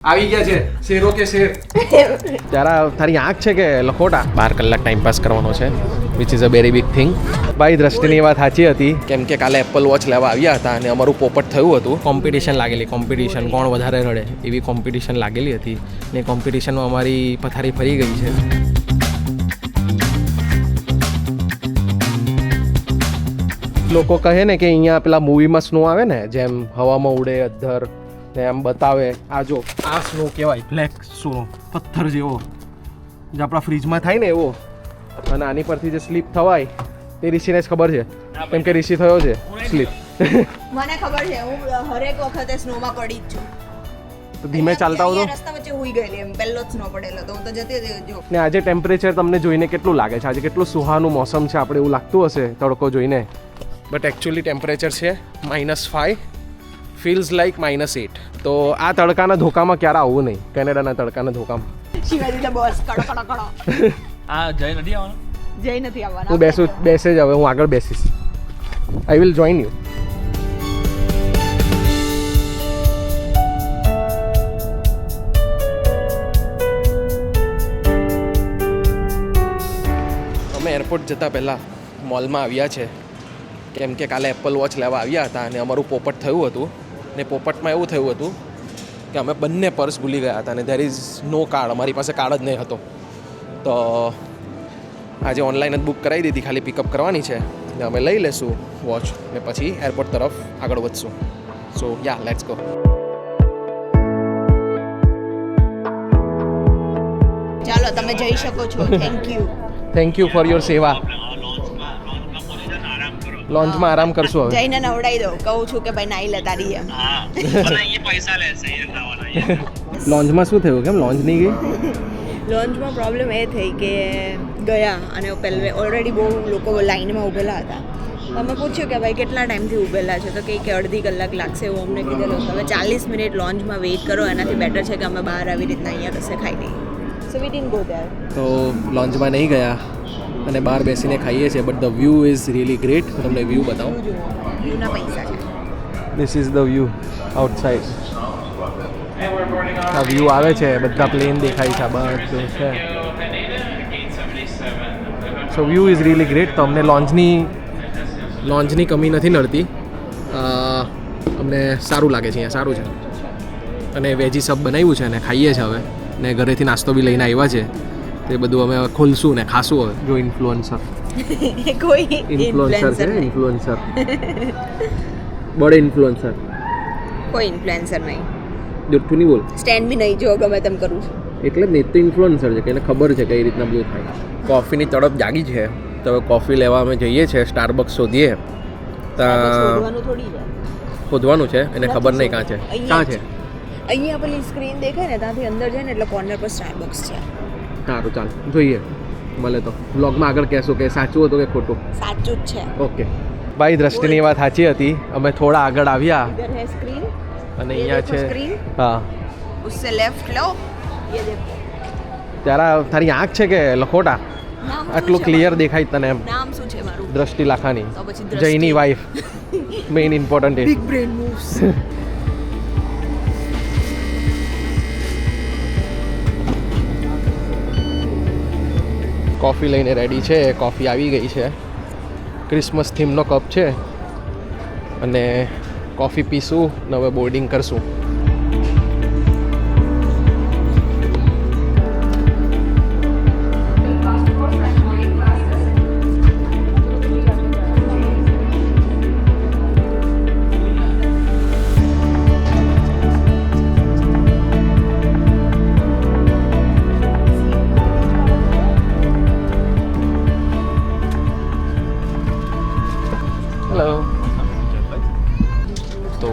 આવી ગયા છે શેરો કે શેર તારા તારી આંખ છે કે લખોટા 12 કલાક ટાઈમ પાસ કરવાનો છે which is a very big thing ભાઈ દ્રષ્ટિની વાત સાચી હતી કેમ કે કાલે એપલ વોચ લેવા આવ્યા હતા અને અમારું પોપટ થયું હતું કોમ્પિટિશન લાગેલી કોમ્પિટિશન કોણ વધારે રડે એવી કોમ્પિટિશન લાગેલી હતી ને કોમ્પિટિશનમાં અમારી પથારી ફરી ગઈ છે લોકો કહે ને કે અહીંયા પેલા મૂવીમાં સ્નો આવે ને જેમ હવામાં ઉડે અધ્ધર ને આમ બતાવે આ જો આ સ્નો કહેવાય બ્લેક સ્નો પથ્થર જેવો જે આપણા ફ્રીજમાં થાય ને એવો અને આની પરથી જે સ્લીપ થવાય તે ઋષિને જ ખબર છે કેમ કે ઋષિ થયો છે સ્લીપ મને ખબર છે હું હરેક વખતે સ્નોમાં પડી જ છું તો ધીમે ચાલતા હો તો રસ્તા વચ્ચે હુઈ ગયેલી એમ પહેલો જ સ્નો પડેલો તો હું તો જતી હતી જો ને આજે ટેમ્પરેચર તમને જોઈને કેટલું લાગે છે આજે કેટલું સુહાનું મોસમ છે આપણે એવું લાગતું હશે તડકો જોઈને બટ એકચ્યુઅલી ટેમ્પરેચર છે -5 ફીલ્સ લાઈક -8 તો આ તડકાના ધોકામાં ક્યારે આવવું નહીં કેનેડાના તડકાના ધોકામાં શિવાજી તો બસ કડો કડો કડો આ જય નથી આવવાનો જઈ નથી આવવાના હું બેસે જ હવે હું આગળ બેસીશ આઈ વિલ જોઈન યુ અમે એરપોર્ટ જતાં પહેલાં મોલમાં આવ્યા છે કેમ કે કાલે એપલ વોચ લેવા આવ્યા હતા અને અમારું પોપટ થયું હતું ને પોપટમાં એવું થયું હતું કે અમે બંને પર્સ ભૂલી ગયા હતા અને ધેર ઇઝ નો કાર્ડ અમારી પાસે કાર્ડ જ નહીં હતો તો આજે ઓનલાઈન જ બુક કરાવી દીધી ખાલી પિકઅપ કરવાની છે ને અમે લઈ લેશું વોચ ને પછી એરપોર્ટ તરફ આગળ વધશું સો યા લેટ્સ ગો ચાલો તમે જઈ શકો છો થેન્ક યુ ફોર યોર સેવા લોન્ચમાં આરામ કરશું હવે જઈને નવડાવી દો કહું છું કે ભાઈ નાઈ લે તારી એમ લોન્ચમાં શું થયું કેમ લોન્ચ નહીં ગઈ લોન્ચમાં પ્રોબ્લેમ એ થઈ કે ગયા અને પહેલે ઓલરેડી બહુ લોકો લાઈનમાં ઊભેલા હતા અમે પૂછ્યું કે ભાઈ કેટલા ટાઈમથી ઊભેલા છે તો કંઈક અડધી કલાક લાગશે એવું અમને કીધેલું હવે 40 મિનિટ લોન્ચમાં વેઇટ કરો એનાથી બેટર છે કે અમે બહાર આવી રીતના અહીંયા કશે ખાઈ લઈએ સો વી ડિડન્ટ ગો ધેર તો લોન્ચમાં નહીં ગયા અને બહાર બેસીને ખાઈએ છીએ but the view is really great તમને વ્યૂ બતાવું વ્યૂના પૈસા છે this is the view outside આ વ્યૂ આવે છે બધા પ્લેન દેખાય છે બધું છે સો વ્યૂ ઇઝ રિયલી ગ્રેટ તો અમને લોન્ચની કમી નથી નડતી અમને સારું લાગે છે અહીંયા સારું છે અને વેજી સબ બનાવ્યું છે અને ખાઈએ છીએ હવે ને ઘરેથી નાસ્તો બી લઈને આવ્યા છે તે બધું અમે ખોલશું ને ખાશું હવે જો ઇન્ફ્લુએન્સર કોઈ ઇન્ફ્લુએન્સર છે ઇન્ફ્લુએન્સર બડે ઇન્ફ્લુએન્સર કોઈ ઇન્ફ્લુએન્સર નહીં જુઠ્ઠું નહીં બોલ સ્ટેન્ડ બી નહીં જો ગમે તેમ કરું છું એટલે જ નહીં તો ઇન્ફ્લુએન્સર છે કે એને ખબર છે કઈ રીતના બધું થાય કોફીની તડપ જાગી છે તો હવે કોફી લેવા અમે જઈએ છીએ સ્ટારબક્સ શોધીએ શોધવાનું થોડી છે શોધવાનું છે એને ખબર નહીં કાં છે કાં છે અહીંયા પેલી સ્ક્રીન દેખાય ને ત્યાંથી અંદર જાય ને એટલે કોર્નર પર સ્ટારબક્સ છે સારું ચાલ જોઈએ મળે તો બ્લોગમાં આગળ કહેશું કે સાચું હતું કે ખોટું સાચું જ છે ઓકે ભાઈ દ્રષ્ટિની વાત સાચી હતી અમે થોડા આગળ આવ્યા इधर है स्क्रीन અને અહીંયા છે હા उससे लेफ्ट लो ये देखो તારી આંખ છે કે લખોટા આટલું ક્લિયર દેખાય તને એમ નામ શું છે મારું દ્રષ્ટિ લાખાની તો પછી દ્રષ્ટિ. જયની વાઈફ મેઇન ઇમ્પોર્ટન્ટ એ બિગ બ્રેન મૂવ્સ કોફી લઈને રેડી છે કોફી આવી ગઈ છે ક્રિસમસ થીમનો કપ છે અને કોફી પીશું ને હવે બોર્ડિંગ કરશું હેલો તો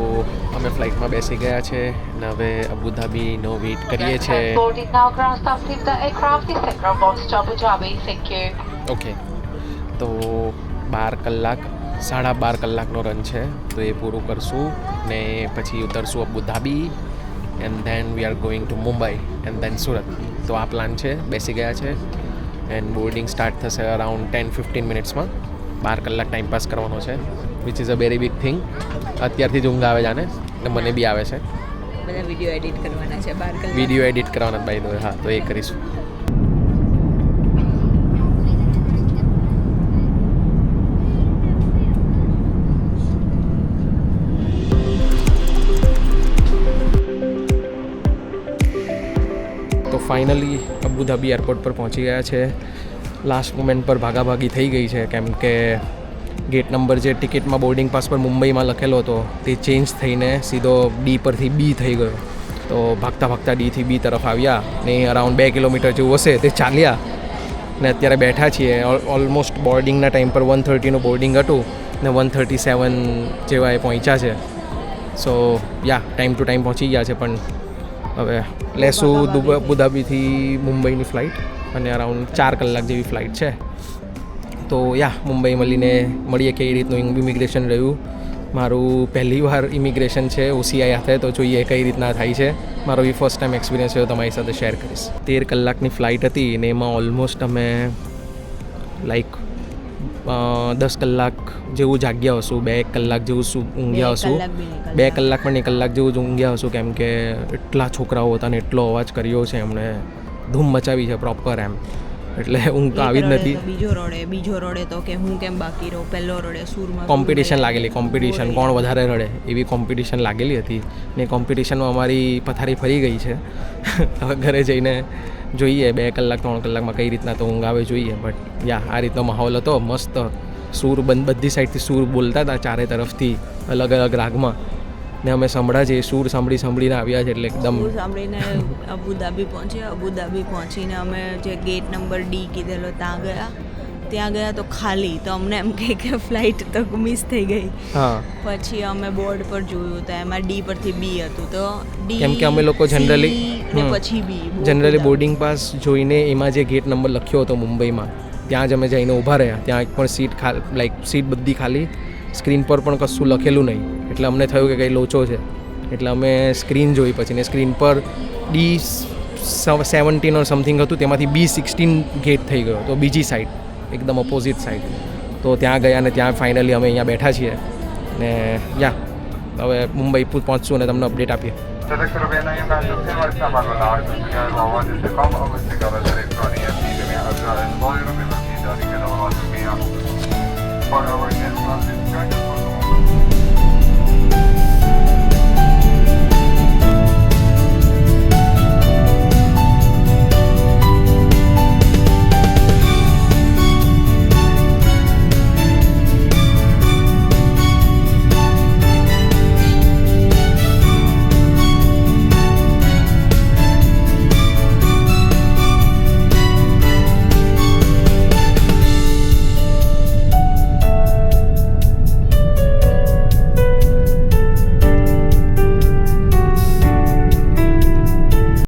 અમે ફ્લાઇટમાં બેસી ગયા છે અને હવે અબુધાબીનો વેઇટ કરીએ છીએ Boarding now, ground staff leave the aircraft is set ground box to Abu Dhabi. Thank you. Okay તો 12 કલાક 12.5 કલાકનો રન છે તો એ પૂરું કરશું ને પછી ઉતરશું Abu Dhabi and then we are going to Mumbai and then Surat તો આ પ્લાન છે બેસી ગયા છે એન્ડ બોર્ડિંગ સ્ટાર્ટ થશે અરાઉન્ડ 10-15 મિનિટ્સમાં 12 કલાક ટાઈમ પાસ કરવાનો છે which is a very big thing અત્યારથી જ ઊંઘ આવે જાને ને મને બી આવે છે બધા વિડીયો એડિટ કરવાના છે 12 કલાક. વિડીયો એડિટ કરવાના બાય ધ વે, હા તો એ કરીશું. તો ફાઇનલી અબુધાબી એરપોર્ટ પર પહોંચી ગયા છે. લાસ્ટ મોમેન્ટ પર ભાગાભાગી થઈ ગઈ છે કેમ કે ગેટ નંબર જે ટિકિટમાં બોર્ડિંગ પાસ પર મુંબઈમાં લખેલો હતો તે ચેન્જ થઈને સીધો ડી પરથી બી થઈ ગયો. તો ભાગતા ભાગતા ડીથી બી તરફ આવ્યા ને અરાઉન્ડ 2 કિલોમીટર જેવું હશે તે ચાલ્યા ને અત્યારે બેઠા છીએ. ઓલમોસ્ટ બોર્ડિંગના ટાઈમ પર 1:30નું બોર્ડિંગ હતું ને 1:37 જેવા એ પહોંચ્યા છે. સો યા ટાઈમ ટુ ટાઈમ પહોંચી ગયા છે. પણ હવે લેશું અબુધાબીથી મુંબઈની ફ્લાઇટ અને અરાઉન્ડ 4 કલાક જેવી ફ્લાઇટ છે. તો યા મુંબઈ મળીએ કઈ રીતનું ઇમિગ્રેશન રહ્યું. મારું પહેલી વાર ઇમિગ્રેશન છે OCI હાથે, તો જોઈએ કઈ રીતના થાય છે. મારો એ ફર્સ્ટ ટાઈમ એક્સપિરિયન્સ છે, તમારી સાથે શેર કરીશ. 13 કલાકની ફ્લાઇટ હતી ને એમાં ઓલમોસ્ટ અમે લાઈક 10 કલાક જેવું જાગ્યા હશું, 2 કલાક જેવું ઊંઘ્યા હશું. 2 કલાક પણ 1 કલાક જેવું જ ઊંઘ્યા હશું કેમ કે એટલા છોકરાઓ હતા ને એટલો અવાજ કર્યો છે એમણે, ધૂમ મચાવી છે પ્રોપર એમ. એટલે ઊંઘ તો આવી જ નથી. બીજો રડે તો કે હું કેમ બાકી રહું, પહેલો રડે સૂરમાં. કોમ્પિટિશન લાગેલી, કોમ્પિટિશન કોણ વધારે રડે એવી કોમ્પિટિશન લાગેલી હતી ને કોમ્પિટિશનમાં અમારી પથારી ફરી ગઈ છે. હવે ઘરે જઈને જોઈએ 2 કલાક 3 કલાકમાં કઈ રીતના તો ઊંઘ આવે જોઈએ. બટ યા આ રીતનો માહોલ હતો મસ્ત. સૂર બધી સાઈડથી સૂર બોલતા હતા ચારે તરફથી અલગ અલગ રાગમાં ને અમે સંભળા છે સૂર સાંભળીને આવ્યા છે એટલે એકદમ સાંભળીને અબુધાબી પહોંચીને અમે જે ગેટ નંબર ડી કીધેલો ત્યાં ગયા તો ખાલી. તો અમને એમ કે ફ્લાઇટ તો મિસ થઈ ગઈ. હા પછી અમે બોર્ડ પર જોયું તો એમાં ડી પરથી બી હતું. તો ડી કેમ કે અમે લોકો જનરલી બોર્ડિંગ પાસ જોઈને એમાં જે ગેટ નંબર લખ્યો હતો મુંબઈમાં ત્યાં જ અમે જઈને ઊભા રહ્યા. ત્યાં એક પણ સીટ બધી ખાલી, સ્ક્રીન પર પણ કશું લખેલું નહીં. એટલે અમને થયું કે કંઈ લોચો છે. એટલે અમે સ્ક્રીન જોઈ પછી ને સ્ક્રીન પર D17 ઓર સમથિંગ હતું, તેમાંથી B16 ગેટ થઈ ગયો. તો બીજી સાઈડ એકદમ ઓપોઝિટ સાઈડ. તો ત્યાં ગયા ને ત્યાં ફાઇનલી અમે અહીંયા બેઠા છીએ ને યા હવે મુંબઈ પહોંચશું અને તમને અપડેટ આપીએ. For our